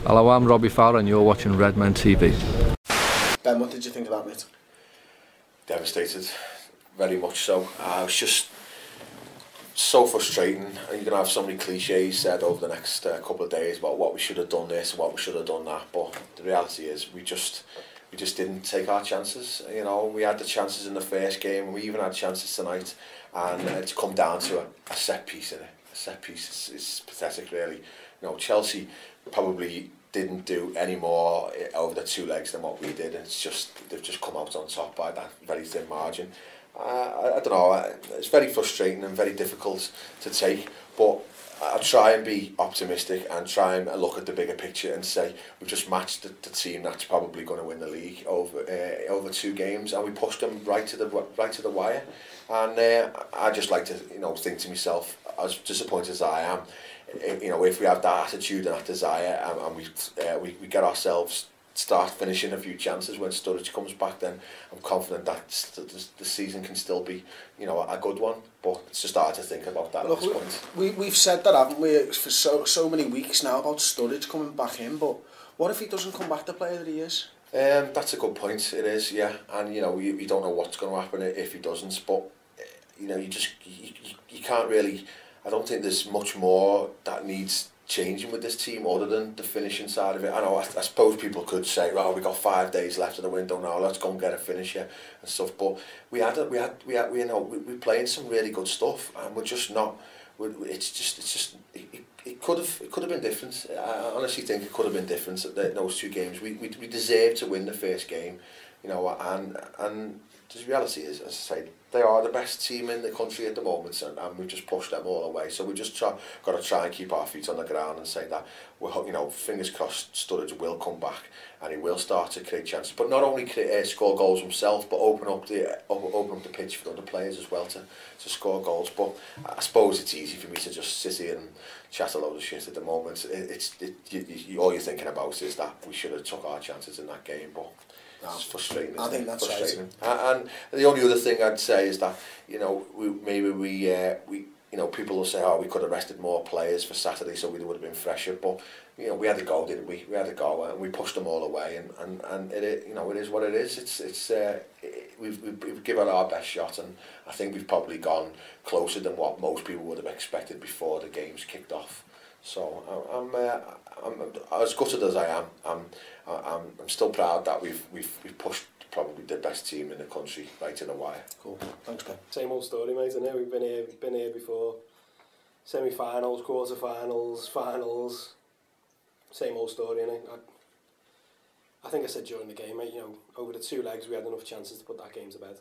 Hello, I'm Robbie Fowler and you're watching Redmen TV. Ben, what did you think of that, mate? Devastated, very much so. It was just so frustrating. You're going to have so many cliches said over the next couple of days about what we should have done this and what we should have done that, but the reality is we just didn't take our chances. You know, we had the chances in the first game, and we even had chances tonight, and it's come down to a set piece in it. A set piece is pathetic, really. You know, Chelsea probably didn't do any more over the two legs than what we did, and they've just come out on top by that very thin margin. I don't know, it's very frustrating and very difficult to take, but I try and be optimistic and try and look at the bigger picture and say we've just matched the team that's probably going to win the league over 2 games, and we pushed them right to the wire. And I just like to think to myself, as disappointed as I am, if we have that attitude and that desire, and we get ourselves start finishing a few chances when Sturridge comes back, then I'm confident that the season can still be a good one. But it's just hard to think about that at this point. We've said that, haven't we, for so many weeks now about Sturridge coming back in, but what if he doesn't come back the player that he is? That's a good point, it is, yeah. And you don't know what's going to happen if he doesn't, but you can't really, I don't think there's much more that needs changing with this team other than the finishing side of it. I suppose people could say, well, we got 5 days left of the window now, let's go and get a finisher and stuff, but we playing some really good stuff, and we're just not. It could have been different. I honestly think it could have been different in those 2 games. We deserved to win the first game, and the reality is, as I say, they are the best team in the country at the moment, and we've just pushed them all away. So we just got to try and keep our feet on the ground and say that fingers crossed, Sturridge will come back and he will start to create chances, but not only score goals himself, but open up the pitch for other players as well to score goals. But I suppose it's easy for me to just sit here and chat a load of shit at the moment. All you're thinking about is that we should have took our chances in that game, but. It's frustrating. I think that's frustrating. Right. And the only other thing I'd say is that people will say, oh, we could have rested more players for Saturday so we would have been fresher, but we had a goal, didn't we? We had a goal and we pushed them all away, and it is what it is. We've given our best shot, and I think we've probably gone closer than what most people would have expected before the game's kicked off. So I'm as gutted as I am. I'm still proud that we've pushed probably the best team in the country right to the wire. Cool. Thanks, Ben. Same old story, mate. I know we've been here before. Semi-finals, quarter-finals, finals. Same old story, innit? I think I said during the game, mate. Over the 2 legs we had enough chances to put that game to bed.